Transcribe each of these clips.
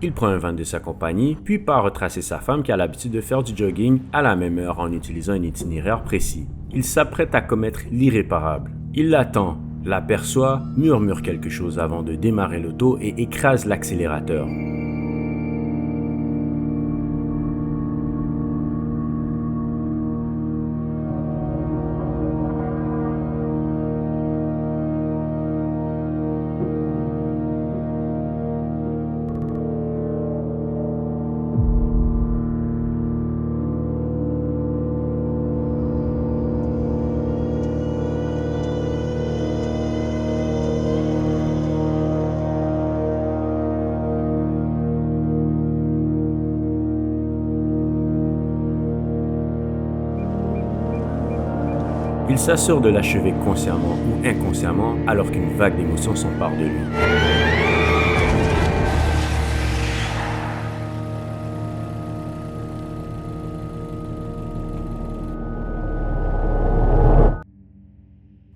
Il prend un van de sa compagnie, puis part retracer sa femme qui a l'habitude de faire du jogging à la même heure en utilisant un itinéraire précis. Il s'apprête à commettre l'irréparable. Il l'attend, l'aperçoit, murmure quelque chose avant de démarrer l'auto et écrase l'accélérateur. Il s'assure de l'achever consciemment ou inconsciemment alors qu'une vague d'émotions s'empare de lui.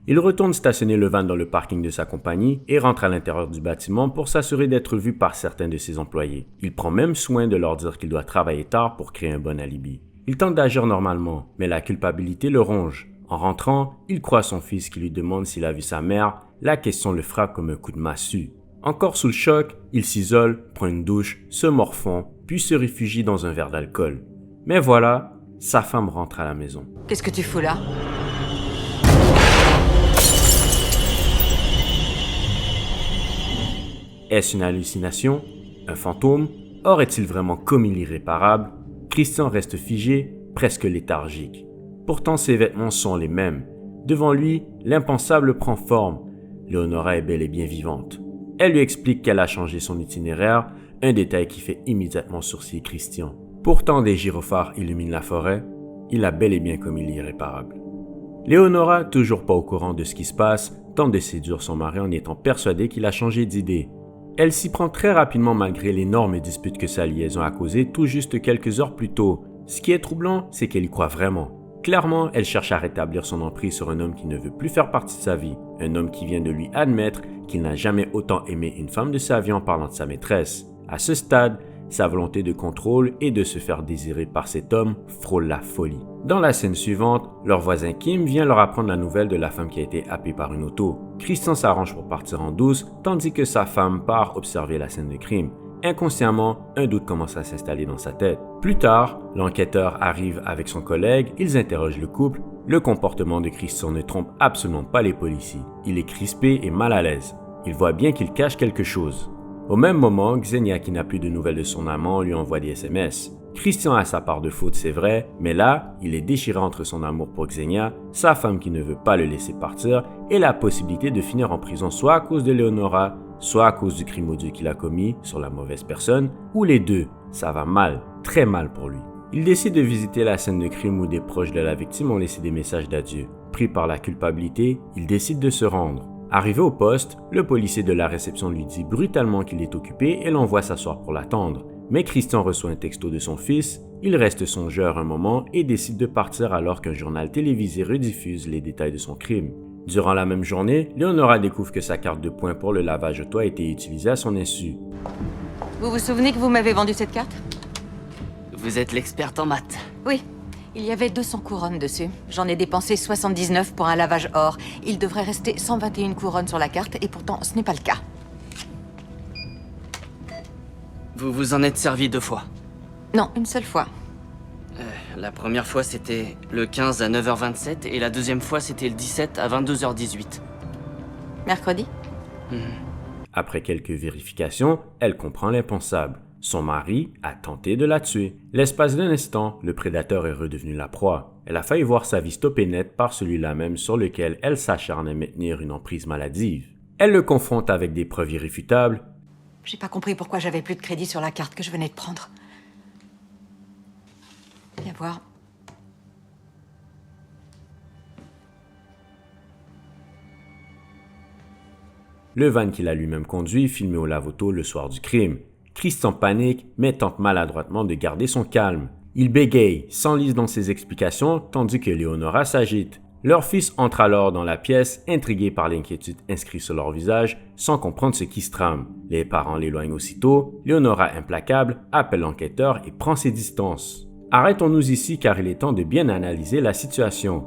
Il retourne stationner le van dans le parking de sa compagnie et rentre à l'intérieur du bâtiment pour s'assurer d'être vu par certains de ses employés. Il prend même soin de leur dire qu'il doit travailler tard pour créer un bon alibi. Il tente d'agir normalement, mais la culpabilité le ronge. En rentrant, il croit son fils qui lui demande s'il a vu sa mère. La question le frappe comme un coup de massue. Encore sous le choc, il s'isole, prend une douche, se morfond, puis se réfugie dans un verre d'alcool. Mais voilà, sa femme rentre à la maison. Qu'est-ce que tu fous là? Est-ce une hallucination? Un fantôme? Aurait-il vraiment commis l'irréparable? Christian reste figé, presque léthargique. Pourtant, ses vêtements sont les mêmes. Devant lui, l'impensable prend forme. Léonora est bel et bien vivante. Elle lui explique qu'elle a changé son itinéraire, un détail qui fait immédiatement sourciller Christian. Pourtant, des gyrophares illuminent la forêt. Il a bel et bien commis l'irréparable. Léonora, toujours pas au courant de ce qui se passe, tente de séduire son mari en étant persuadée qu'il a changé d'idée. Elle s'y prend très rapidement malgré l'énorme dispute que sa liaison a causée tout juste quelques heures plus tôt. Ce qui est troublant, c'est qu'elle y croit vraiment. Clairement, elle cherche à rétablir son emprise sur un homme qui ne veut plus faire partie de sa vie, un homme qui vient de lui admettre qu'il n'a jamais autant aimé une femme de sa vie en parlant de sa maîtresse. À ce stade, sa volonté de contrôle et de se faire désirer par cet homme frôle la folie. Dans la scène suivante, leur voisin Kim vient leur apprendre la nouvelle de la femme qui a été happée par une auto. Christian s'arrange pour partir en douce, tandis que sa femme part observer la scène de crime. Inconsciemment, un doute commence à s'installer dans sa tête. Plus tard, l'enquêteur arrive avec son collègue, ils interrogent le couple. Le comportement de Christian ne trompe absolument pas les policiers. Il est crispé et mal à l'aise. Il voit bien qu'il cache quelque chose. Au même moment, Xenia, qui n'a plus de nouvelles de son amant, lui envoie des SMS. Christian a sa part de faute, c'est vrai, mais là, il est déchiré entre son amour pour Xenia, sa femme qui ne veut pas le laisser partir, et la possibilité de finir en prison soit à cause de Léonora, soit à cause du crime odieux qu'il a commis sur la mauvaise personne, ou les deux. Ça va mal, très mal pour lui. Il décide de visiter la scène de crime où des proches de la victime ont laissé des messages d'adieu. Pris par la culpabilité, il décide de se rendre. Arrivé au poste, le policier de la réception lui dit brutalement qu'il est occupé et l'envoie s'asseoir pour l'attendre. Mais Christian reçoit un texto de son fils, il reste songeur un moment et décide de partir alors qu'un journal télévisé rediffuse les détails de son crime. Durant la même journée, Léonora découvre que sa carte de points pour le lavage auto a été utilisée à son insu. Vous vous souvenez que vous m'avez vendu cette carte? Vous êtes l'experte en maths. Oui. Il y avait 200 couronnes dessus. J'en ai dépensé 79 pour un lavage or. Il devrait rester 121 couronnes sur la carte et pourtant ce n'est pas le cas. Vous vous en êtes servi 2 fois. Non, une seule fois. La première fois c'était le 15 à 9h27 et la deuxième fois c'était le 17 à 22h18. Mercredi? Après quelques vérifications, elle comprend l'impensable. Son mari a tenté de la tuer. L'espace d'un instant, le prédateur est redevenu la proie. Elle a failli voir sa vie stoppée net par celui-là même sur lequel elle s'acharne à maintenir une emprise maladive. Elle le confronte avec des preuves irréfutables. J'ai pas compris pourquoi j'avais plus de crédit sur la carte que je venais de prendre. Viens voir. Le van qu'il a lui-même conduit, filmé au lave-auto le soir du crime. Christian panique, mais tente maladroitement de garder son calme. Il bégaye, s'enlise dans ses explications, tandis que Léonora s'agite. Leur fils entre alors dans la pièce, intrigué par l'inquiétude inscrite sur leur visage, sans comprendre ce qui se trame. Les parents l'éloignent aussitôt, Leonora implacable appelle l'enquêteur et prend ses distances. Arrêtons-nous ici car il est temps de bien analyser la situation.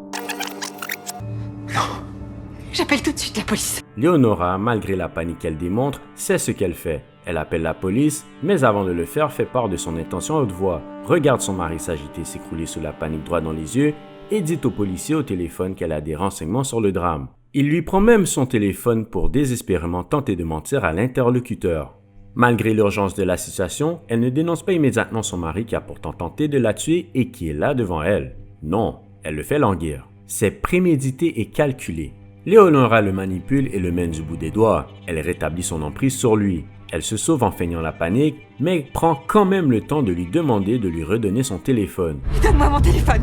J'appelle tout de suite la police. Leonora, malgré la panique qu'elle démontre, sait ce qu'elle fait. Elle appelle la police, mais avant de le faire, fait part de son intention à haute voix, regarde son mari s'agiter, s'écrouler sous la panique droit dans les yeux, et dit au policier au téléphone qu'elle a des renseignements sur le drame. Il lui prend même son téléphone pour désespérément tenter de mentir à l'interlocuteur. Malgré l'urgence de la situation, elle ne dénonce pas immédiatement son mari qui a pourtant tenté de la tuer et qui est là devant elle. Non, elle le fait languir. C'est prémédité et calculé. Leonora le manipule et le mène du bout des doigts. Elle rétablit son emprise sur lui. Elle se sauve en feignant la panique, mais prend quand même le temps de lui demander de lui redonner son téléphone. Donne-moi mon téléphone.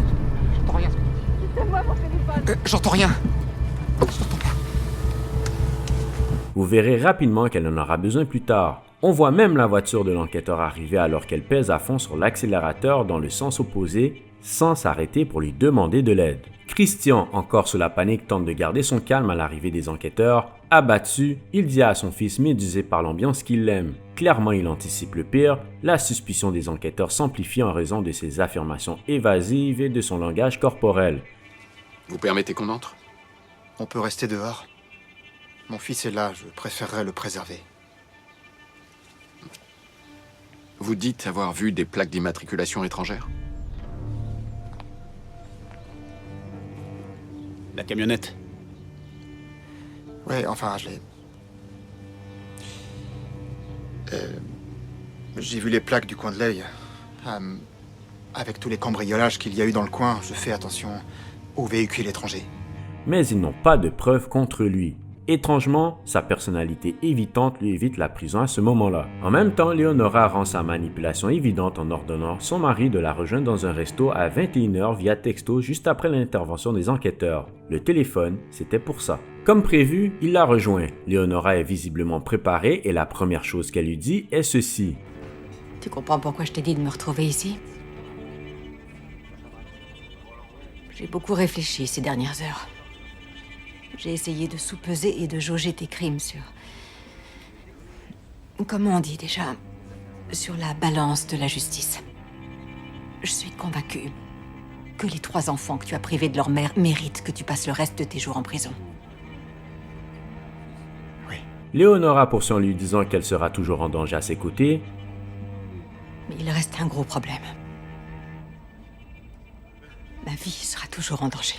J'entends rien. Donne-moi mon téléphone. J'entends rien. J'entends pas. Vous verrez rapidement qu'elle en aura besoin plus tard. On voit même la voiture de l'enquêteur arriver alors qu'elle pèse à fond sur l'accélérateur dans le sens opposé, sans s'arrêter pour lui demander de l'aide. Christian, encore sous la panique, tente de garder son calme à l'arrivée des enquêteurs. Abattu, il dit à son fils médusé par l'ambiance qu'il l'aime. Clairement, il anticipe le pire. La suspicion des enquêteurs s'amplifie en raison de ses affirmations évasives et de son langage corporel. Vous permettez qu'on entre? On peut rester dehors. Mon fils est là, je préférerais le préserver. Vous dites avoir vu des plaques d'immatriculation étrangères? La camionnette. Ouais, enfin, je l'ai... J'ai vu les plaques du coin de l'œil. Avec tous les cambriolages qu'il y a eu dans le coin, je fais attention aux véhicules étrangers. Mais ils n'ont pas de preuves contre lui. Étrangement, sa personnalité évitante lui évite la prison à ce moment-là. En même temps, Leonora rend sa manipulation évidente en ordonnant son mari de la rejoindre dans un resto à 21h via texto juste après l'intervention des enquêteurs. Le téléphone, c'était pour ça. Comme prévu, il la rejoint. Leonora est visiblement préparée et la première chose qu'elle lui dit est ceci. Tu comprends pourquoi je t'ai dit de me retrouver ici? J'ai beaucoup réfléchi ces dernières heures. J'ai essayé de sous-peser et de jauger tes crimes sur... Comment on dit déjà? Sur la balance de la justice. Je suis convaincue que les 3 enfants que tu as privés de leur mère méritent que tu passes le reste de tes jours en prison. Oui. Leonora poursuit en lui disant qu'elle sera toujours en danger à ses côtés. Mais il reste un gros problème. Ma vie sera toujours en danger.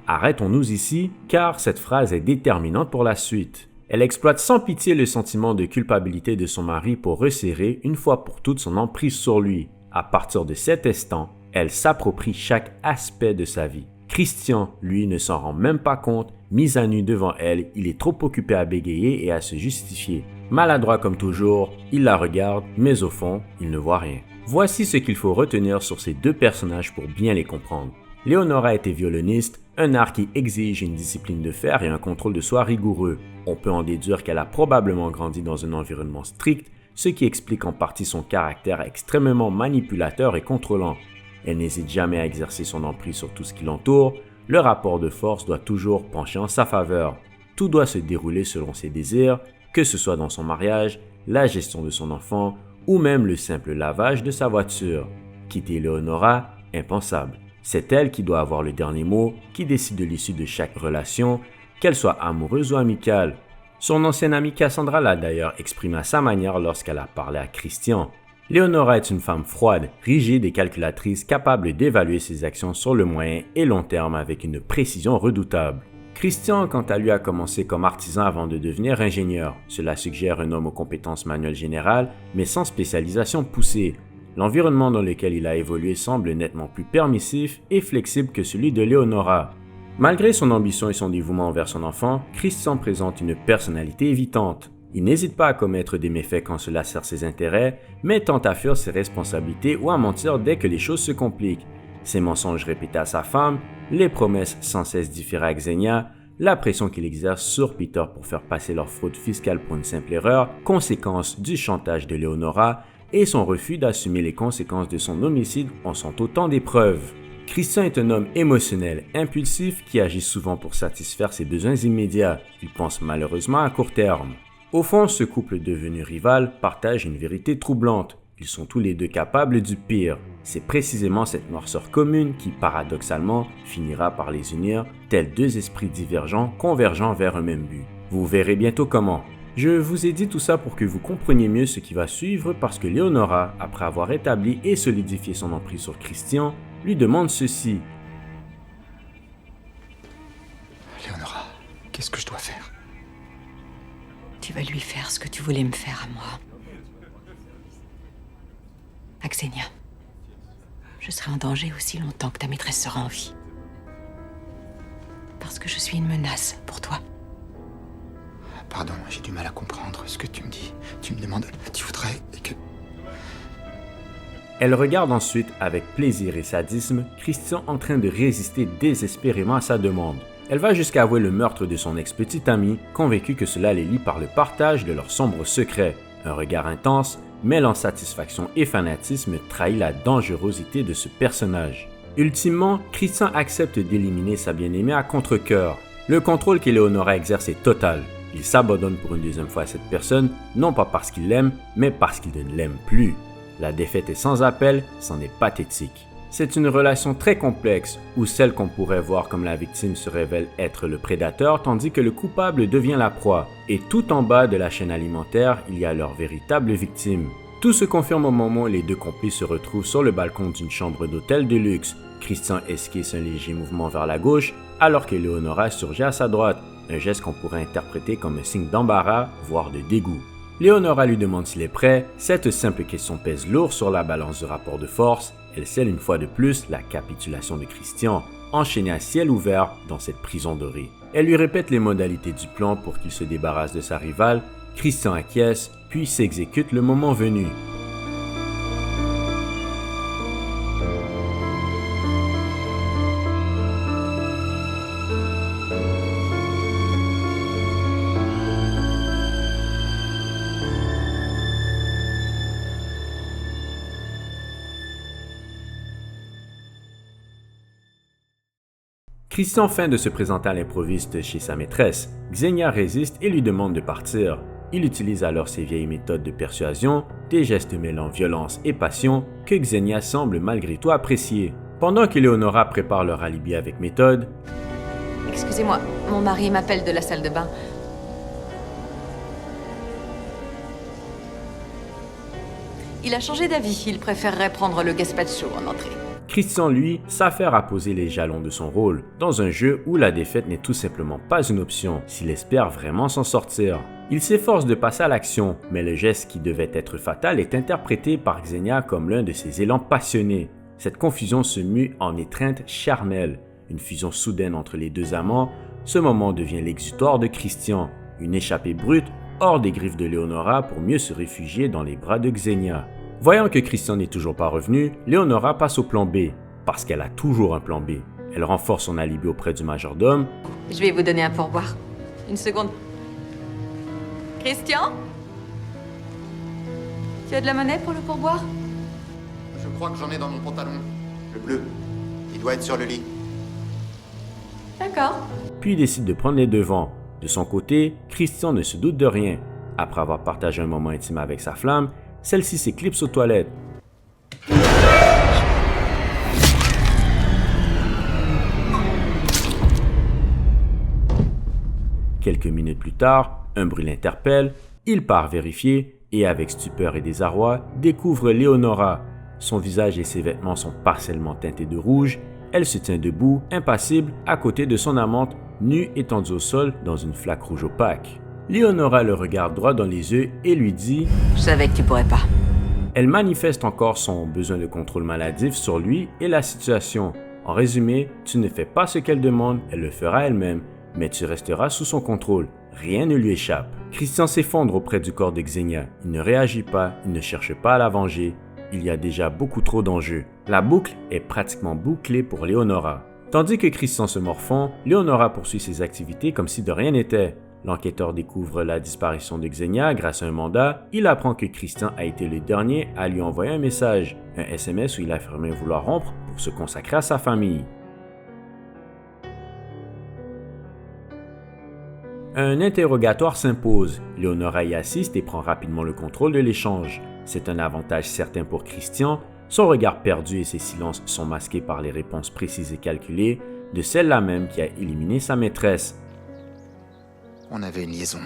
Arrêtons-nous ici, car cette phrase est déterminante pour la suite. Elle exploite sans pitié le sentiment de culpabilité de son mari pour resserrer une fois pour toutes son emprise sur lui. À partir de cet instant, elle s'approprie chaque aspect de sa vie. Christian, lui, ne s'en rend même pas compte. Mis à nu devant elle, il est trop occupé à bégayer et à se justifier. Maladroit comme toujours, il la regarde, mais au fond, il ne voit rien. Voici ce qu'il faut retenir sur ces 2 personnages pour bien les comprendre. Leonora était violoniste, un art qui exige une discipline de fer et un contrôle de soi rigoureux. On peut en déduire qu'elle a probablement grandi dans un environnement strict, ce qui explique en partie son caractère extrêmement manipulateur et contrôlant. Elle n'hésite jamais à exercer son emprise sur tout ce qui l'entoure. Le rapport de force doit toujours pencher en sa faveur. Tout doit se dérouler selon ses désirs, que ce soit dans son mariage, la gestion de son enfant ou même le simple lavage de sa voiture. Quitter Leonora, impensable. C'est elle qui doit avoir le dernier mot, qui décide de l'issue de chaque relation, qu'elle soit amoureuse ou amicale. Son ancienne amie Cassandra l'a d'ailleurs exprimé à sa manière lorsqu'elle a parlé à Christian. Leonora est une femme froide, rigide et calculatrice capable d'évaluer ses actions sur le moyen et long terme avec une précision redoutable. Christian, quant à lui, a commencé comme artisan avant de devenir ingénieur. Cela suggère un homme aux compétences manuelles générales, mais sans spécialisation poussée. L'environnement dans lequel il a évolué semble nettement plus permissif et flexible que celui de Leonora. Malgré son ambition et son dévouement envers son enfant, Christian présente une personnalité évitante. Il n'hésite pas à commettre des méfaits quand cela sert ses intérêts, mais tente à fuir ses responsabilités ou à mentir dès que les choses se compliquent. Ses mensonges répétés à sa femme, les promesses sans cesse différées à Xenia, la pression qu'il exerce sur Peter pour faire passer leur fraude fiscale pour une simple erreur, conséquence du chantage de Leonora, et son refus d'assumer les conséquences de son homicide en sont autant d'épreuves. Christian est un homme émotionnel, impulsif, qui agit souvent pour satisfaire ses besoins immédiats. Il pense malheureusement à court terme. Au fond, ce couple devenu rival partage une vérité troublante. Ils sont tous les deux capables du pire. C'est précisément cette noirceur commune qui, paradoxalement, finira par les unir, tels deux esprits divergents convergeant vers un même but. Vous verrez bientôt comment. Je vous ai dit tout ça pour que vous compreniez mieux ce qui va suivre parce que Leonora, après avoir établi et solidifié son emprise sur Christian, lui demande ceci. Leonora, qu'est-ce que je dois faire? Tu vas lui faire ce que tu voulais me faire à moi. À Xenia. Je serai en danger aussi longtemps que ta maîtresse sera en vie. Parce que je suis une menace pour toi. Pardon, j'ai du mal à comprendre ce que tu me dis. Tu me demandes, tu voudrais que... Elle regarde ensuite avec plaisir et sadisme Christian en train de résister désespérément à sa demande. Elle va jusqu'à avouer le meurtre de son ex-petite amie, convaincue que cela les lie par le partage de leurs sombres secrets. Un regard intense, mêlant satisfaction et fanatisme, trahit la dangerosité de ce personnage. Ultimement, Christian accepte d'éliminer sa bien-aimée à contre-cœur. Le contrôle qu'Eleonora exerce est total. Il s'abandonne pour une deuxième fois à cette personne, non pas parce qu'il l'aime, mais parce qu'il ne l'aime plus. La défaite est sans appel, c'en est pathétique. C'est une relation très complexe, où celle qu'on pourrait voir comme la victime se révèle être le prédateur, tandis que le coupable devient la proie. Et tout en bas de la chaîne alimentaire, il y a leur véritable victime. Tout se confirme au moment où les deux complices se retrouvent sur le balcon d'une chambre d'hôtel de luxe. Christian esquisse un léger mouvement vers la gauche, alors que Leonora surgit à sa droite, un geste qu'on pourrait interpréter comme un signe d'embarras, voire de dégoût. Leonora lui demande s'il est prêt, cette simple question pèse lourd sur la balance du rapport de force, elle scelle une fois de plus la capitulation de Christian, enchaîné à ciel ouvert dans cette prison dorée. Elle lui répète les modalités du plan pour qu'il se débarrasse de sa rivale, Christian acquiesce, puis s'exécute le moment venu. Christian feint de se présenter à l'improviste chez sa maîtresse. Xenia résiste et lui demande de partir. Il utilise alors ses vieilles méthodes de persuasion, des gestes mêlant violence et passion que Xenia semble malgré tout apprécier. Pendant que Leonora prépare leur alibi avec méthode, « Excusez-moi, mon mari m'appelle de la salle de bain. Il a changé d'avis, il préférerait prendre le gazpacho en entrée. » Christian, lui, s'affaire à poser les jalons de son rôle, dans un jeu où la défaite n'est tout simplement pas une option, s'il espère vraiment s'en sortir. Il s'efforce de passer à l'action, mais le geste qui devait être fatal est interprété par Xenia comme l'un de ses élans passionnés. Cette confusion se mue en étreinte charnelle, une fusion soudaine entre les deux amants. Ce moment devient l'exutoire de Christian, une échappée brute hors des griffes de Leonora pour mieux se réfugier dans les bras de Xenia. Voyant que Christian n'est toujours pas revenu, Leonora passe au plan B, parce qu'elle a toujours un plan B. Elle renforce son alibi auprès du majordome. Je vais vous donner un pourboire. Une seconde. Christian? Tu as de la monnaie pour le pourboire? Je crois que j'en ai dans mon pantalon. Le bleu. Il doit être sur le lit. D'accord. Puis il décide de prendre les devants. De son côté, Christian ne se doute de rien. Après avoir partagé un moment intime avec sa flamme, celle-ci s'éclipse aux toilettes. Quelques minutes plus tard, un bruit l'interpelle, il part vérifier et avec stupeur et désarroi, découvre Leonora. Son visage et ses vêtements sont partiellement teintés de rouge. Elle se tient debout, impassible, à côté de son amante, nue étendue au sol dans une flaque rouge opaque. Leonora le regarde droit dans les yeux et lui dit « Je savais que tu pourrais pas. » Elle manifeste encore son besoin de contrôle maladif sur lui et la situation. En résumé, tu ne fais pas ce qu'elle demande, elle le fera elle-même, mais tu resteras sous son contrôle. Rien ne lui échappe. Christian s'effondre auprès du corps de Xenia. Il ne réagit pas, il ne cherche pas à la venger. Il y a déjà beaucoup trop d'enjeux. La boucle est pratiquement bouclée pour Leonora. Tandis que Christian se morfond, Leonora poursuit ses activités comme si de rien n'était. L'enquêteur découvre la disparition de Xenia grâce à un mandat. Il apprend que Christian a été le dernier à lui envoyer un message, un SMS où il affirmait vouloir rompre pour pour se consacrer à sa famille. Un interrogatoire s'impose. Leonora y assiste et prend rapidement le contrôle de l'échange. C'est un avantage certain pour Christian. Son regard perdu et ses silences sont masqués par les réponses précises et calculées de celle-là même qui a éliminé sa maîtresse. On avait une liaison.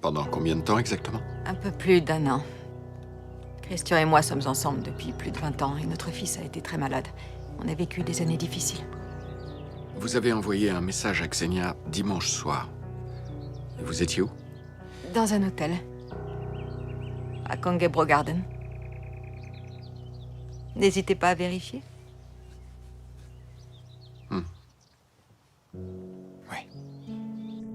Pendant combien de temps exactement? Un peu plus d'1 an. Christian et moi sommes ensemble depuis plus de 20 ans et notre fils a été très malade. On a vécu des années difficiles. Vous avez envoyé un message à Xenia dimanche soir. Et vous étiez où? Dans un hôtel. À Congebro Garden. N'hésitez pas à vérifier. Ouais.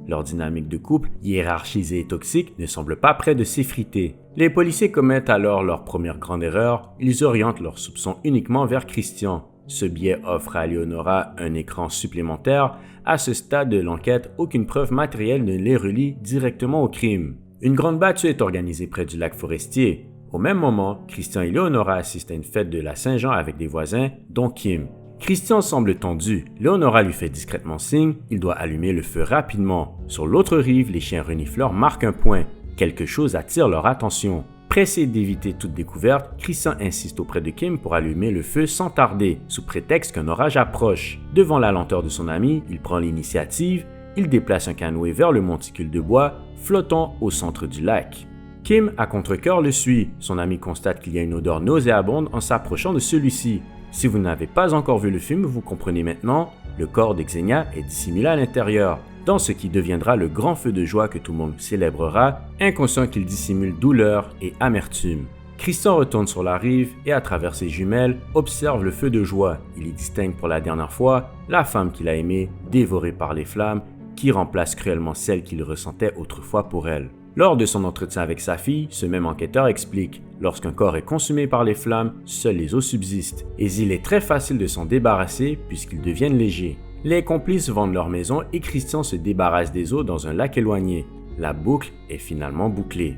Leur dynamique de couple, hiérarchisée et toxique, ne semble pas près de s'effriter. Les policiers commettent alors leur première grande erreur, ils orientent leurs soupçons uniquement vers Christian. Ce biais offre à Leonora un écran supplémentaire. À ce stade de l'enquête, aucune preuve matérielle ne les relie directement au crime. Une grande battue est organisée près du lac Forestier. Au même moment, Christian et Leonora assistent à une fête de la Saint-Jean avec des voisins, dont Kim. Christian semble tendu. Leonora lui fait discrètement signe, il doit allumer le feu rapidement. Sur l'autre rive, les chiens renifleurs marquent un point. Quelque chose attire leur attention. Pressé d'éviter toute découverte, Christian insiste auprès de Kim pour allumer le feu sans tarder, sous prétexte qu'un orage approche. Devant la lenteur de son ami, il prend l'initiative, il déplace un canoë vers le monticule de bois, flottant au centre du lac. Kim, à contre-cœur, le suit. Son ami constate qu'il y a une odeur nauséabonde en s'approchant de celui-ci. Si vous n'avez pas encore vu le film, vous comprenez maintenant, le corps de Xenia est dissimulé à l'intérieur, dans ce qui deviendra le grand feu de joie que tout le monde célébrera, inconscient qu'il dissimule douleur et amertume. Christian retourne sur la rive et à travers ses jumelles, observe le feu de joie. Il y distingue pour la dernière fois la femme qu'il a aimée, dévorée par les flammes, qui remplace cruellement celle qu'il ressentait autrefois pour elle. Lors de son entretien avec sa fille, ce même enquêteur explique « Lorsqu'un corps est consumé par les flammes, seuls les os subsistent, et il est très facile de s'en débarrasser puisqu'ils deviennent légers. » Les complices vendent leur maison et Christian se débarrasse des os dans un lac éloigné. La boucle est finalement bouclée.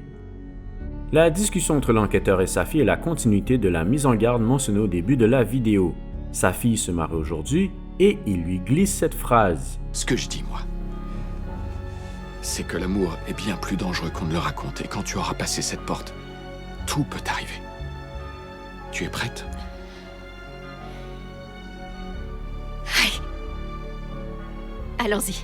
La discussion entre l'enquêteur et sa fille est la continuité de la mise en garde mentionnée au début de la vidéo. Sa fille se marie aujourd'hui et il lui glisse cette phrase. Ce que je dis, moi, c'est que l'amour est bien plus dangereux qu'on ne le raconte. Et quand tu auras passé cette porte, tout peut arriver. Tu es prête? Allons-y.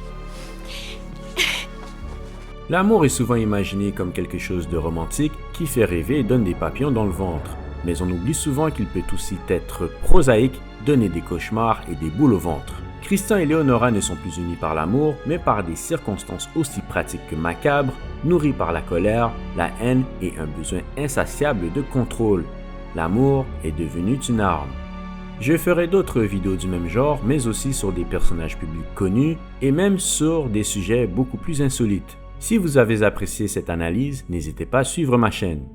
L'amour est souvent imaginé comme quelque chose de romantique qui fait rêver et donne des papillons dans le ventre. Mais on oublie souvent qu'il peut aussi être prosaïque, donner des cauchemars et des boules au ventre. Christian et Leonora ne sont plus unis par l'amour, mais par des circonstances aussi pratiques que macabres, nourries par la colère, la haine et un besoin insatiable de contrôle. L'amour est devenu une arme. Je ferai d'autres vidéos du même genre, mais aussi sur des personnages publics connus et même sur des sujets beaucoup plus insolites. Si vous avez apprécié cette analyse, n'hésitez pas à suivre ma chaîne.